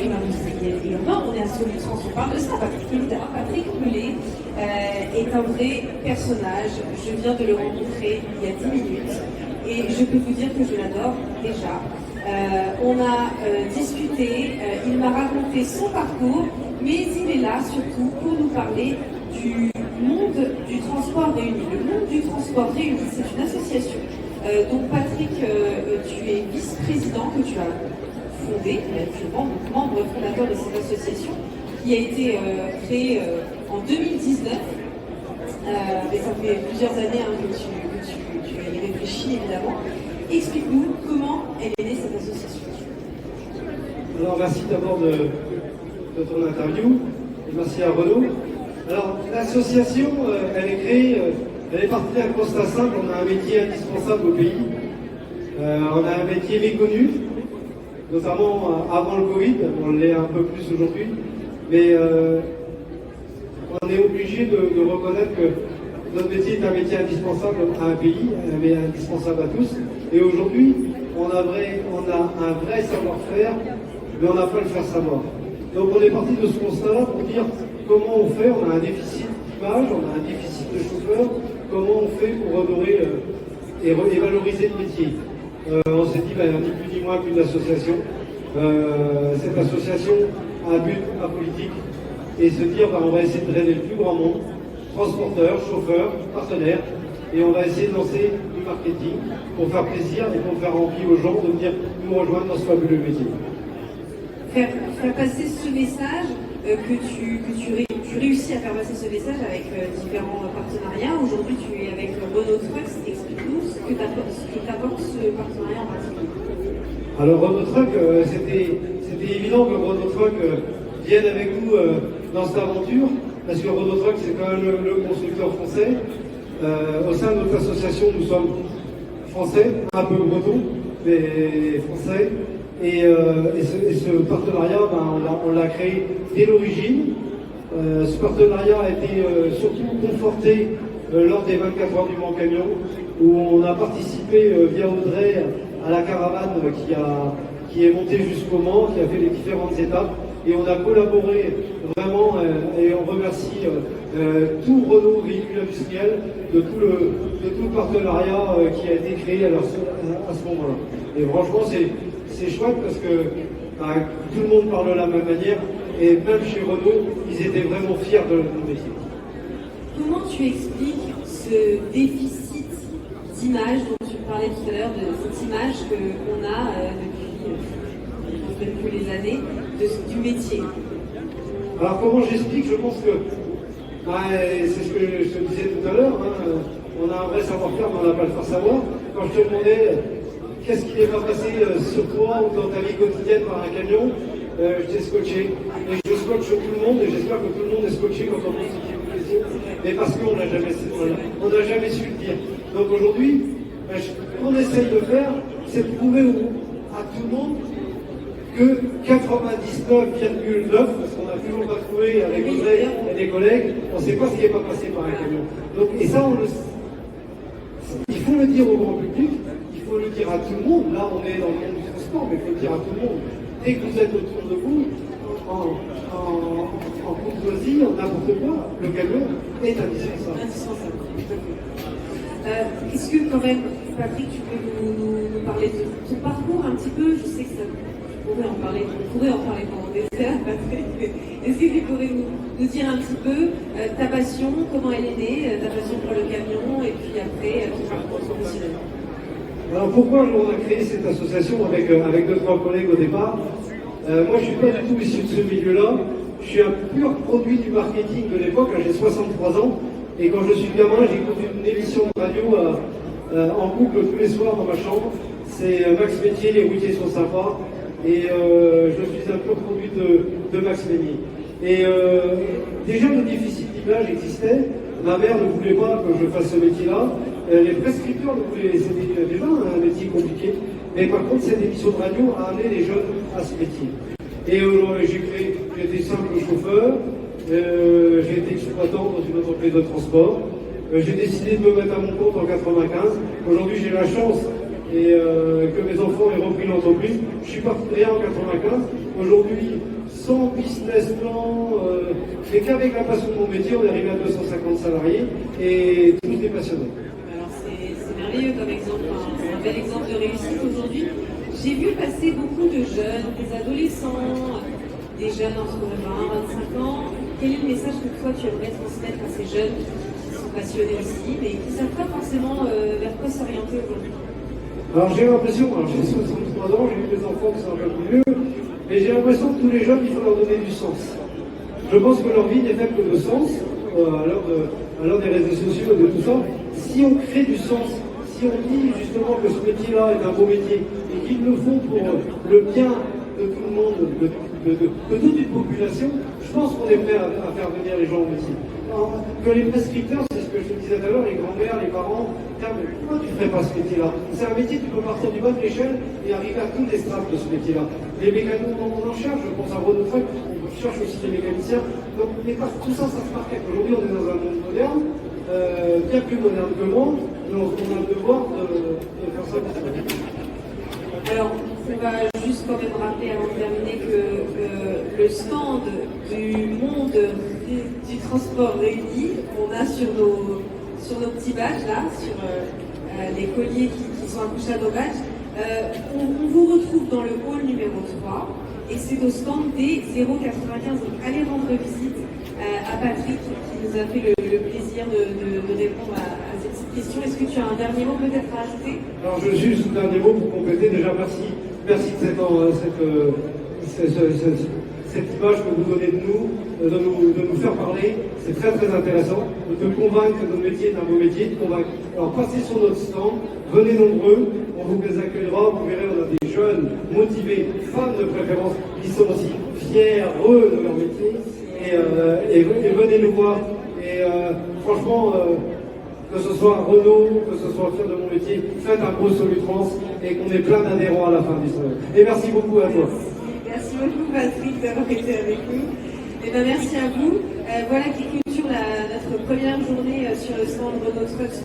tourisme industriel et urbain, on est à Solutrans, on parle de ça. Patrick Mullet est un vrai personnage. Je viens de le rencontrer il y a 10 minutes et je peux vous dire que je l'adore déjà. On a discuté, il m'a raconté son parcours, mais il est là surtout pour nous parler du monde du transport réuni. Le monde du transport réuni, c'est une association. Donc Patrick, tu es vice-président que tu as fondé, tu es membre fondateur de cette association qui a été créée en 2019. Mais ça fait plusieurs années que tu y réfléchis évidemment. Explique-nous comment elle est née cette association. Alors merci d'abord de ton interview et merci à Renaud. Alors l'association, elle est créée, elle est partie d'un constat simple. On a un métier indispensable au pays. On a un métier méconnu, notamment avant le Covid. On l'est un peu plus aujourd'hui, mais on est obligé de reconnaître que notre métier est un métier indispensable à un pays, mais indispensable à tous. Et aujourd'hui, on a un vrai savoir-faire, mais on n'a pas le faire savoir. Donc on est parti de ce constat-là pour dire comment on fait. On a un déficit d'image, on a un déficit de chauffeurs. Comment on fait pour redorer et valoriser le métier. On s'est dit, ni plus ni moins qu'une association. Cette association a un but apolitique et se dire, on va essayer de drainer le plus grand monde, transporteurs, chauffeurs, partenaires, et on va essayer de lancer du marketing pour faire plaisir et pour faire envie aux gens de venir nous rejoindre dans ce fabuleux métier. Faire passer ce message que tu réussis à faire passer ce message avec différents partenariats. Aujourd'hui, tu es avec Renault Trucks. Explique-nous ce que t'apporte ce partenariat en particulier. Alors Renault Trucks, c'était évident que Renault Trucks vienne avec nous dans cette aventure, parce que Renault Trucks, c'est quand même le constructeur français. Au sein de notre association, nous sommes français, un peu bretons, mais français. Et ce partenariat, on l'a créé dès l'origine. Ce partenariat a été surtout conforté lors des 24 heures du Mans Camion, où on a participé via Audrey à la caravane qui est montée jusqu'au Mans, qui a fait les différentes étapes. Et on a collaboré vraiment, et on remercie tout Renault Véhicule Industriel de tout le partenariat qui a été créé à ce moment-là. Et franchement, c'est chouette parce que tout le monde parle de la même manière et même chez Renault, ils étaient vraiment fiers de notre métier. Comment tu expliques ce déficit d'image dont tu parlais tout à l'heure, de cette image qu'on a depuis les années du métier? Alors comment j'explique? Je pense que c'est ce que je te disais tout à l'heure, on a un vrai savoir-faire mais on n'a pas le faire savoir. Quand je te demandais qu'est-ce qui n'est pas passé sur toi ou dans ta vie quotidienne par un camion, je t'ai scotché. Et je scotche tout le monde et j'espère que tout le monde est scotché quand on pose ce type de question. Mais parce qu'on n'a jamais su le dire. Donc aujourd'hui, ce qu'on essaye de faire, c'est de prouver à tout le monde que 99,9, parce qu'on n'a toujours pas trouvé avec Audrey et des collègues, on ne sait pas ce qui n'est pas passé par un camion. Donc, et ça, il faut le dire au grand public. Il faut le dire à tout le monde. Là, on est dans le monde du transport, mais il faut le dire à tout le monde. Dès que vous êtes autour de vous, en courtoisie, en n'importe quoi, le camion est indispensable. Est-ce que quand même, Patrick, tu peux nous parler de ton parcours un petit peu? Je sais que on pourrait en parler pendant des heures, Patrick. Est-ce que tu pourrais nous dire un petit peu ta passion, comment elle est née, ta passion pour le camion, et puis après ton parcours professionnel? Alors pourquoi on a créé cette association avec 2-3 collègues au départ? Moi je ne suis pas du tout issu de ce milieu-là. Je suis un pur produit du marketing de l'époque. J'ai 63 ans et quand je suis gamin, j'écoute une émission de radio en boucle tous les soirs dans ma chambre. C'est Max Métier, les routiers sont sympas. Et je suis un pur produit de Max Métier. Et déjà le déficit d'image existait. Ma mère ne voulait pas que je fasse ce métier-là. Les prescripteurs ne voulaient, c'était déjà un métier compliqué. Mais par contre, cette émission de radio a amené les jeunes à ce métier. Et j'ai été simple chauffeur, j'ai été exploitant dans une entreprise de transport. J'ai décidé de me mettre à mon compte en 95. Aujourd'hui, j'ai la chance et que mes enfants aient repris l'entreprise. Je suis parti de rien en 95. Aujourd'hui, sans business plan, et qu'avec la passion de mon métier, on est arrivé à 250 salariés et tous des passionnés. Alors c'est merveilleux comme exemple, hein. C'est un bel exemple de réussite aujourd'hui. J'ai vu passer beaucoup de jeunes, des adolescents, des jeunes entre 20 et 25 ans. Quel est le message que toi tu aimerais transmettre à ces jeunes qui sont passionnés aussi, mais qui ne savent pas forcément vers quoi s'orienter aujourd'hui? Alors j'ai l'impression, j'ai 63 ans, j'ai eu des enfants qui sont un peu plus vieux, mais j'ai l'impression que tous les jeunes, il faut leur donner du sens. Je pense que leur vie n'est faite que de sens, à l'heure des réseaux sociaux et de tout ça. Si on crée du sens, si on dit justement que ce métier-là est un beau métier, et qu'ils le font pour le bien de tout le monde, de toute une population, je pense qu'on est prêt à faire venir les gens au métier. Alors, que les prescripteurs, c'est ce que je te disais tout à l'heure, les grands-mères, les parents, tiens, mais pourquoi tu ne ferais pas ce métier-là? C'est un métier, tu peux partir du bas de l'échelle et arriver à toutes les strates de ce métier-là. Les mécanos, on en cherche, je pense à Renault Truck, on cherche aussi des mécaniciens. Donc, mais tout ça, ça se marque. Aujourd'hui, on est dans un monde moderne, bien plus moderne que moi, mais on a le devoir de faire ça. Alors, on va juste quand même rappeler avant de terminer que le stand du monde du transport réuni, on a sur nos petits badges là, sur les colliers qui sont accrochés à nos badges, on vous retrouve dans le hall numéro 3 et c'est au stand des 095. Donc allez rendre visite à Patrick qui nous a fait le plaisir de répondre à cette petite question. Est-ce que tu as un dernier mot peut-être à ajouter? Alors je juste un dernier mot pour compléter. Déjà merci de cette image que vous donnez de nous faire parler. C'est très très intéressant de convaincre que notre métier est un beau métier, de convaincre. Alors passez sur notre stand, venez nombreux, on vous les accueillera, vous verrez, on a des jeunes, motivés, fans de préférence, qui sont aussi fiers, heureux de leur métier, et venez nous voir. Et franchement, que ce soit Renault, que ce soit fier de mon métier, faites un gros Solutrans et qu'on ait plein d'adhérents à la fin du salon. Et merci beaucoup à toi. Merci beaucoup Patrick d'avoir été avec nous. Et merci à vous. Voilà qui clôture notre première journée sur le stand Renault Trucks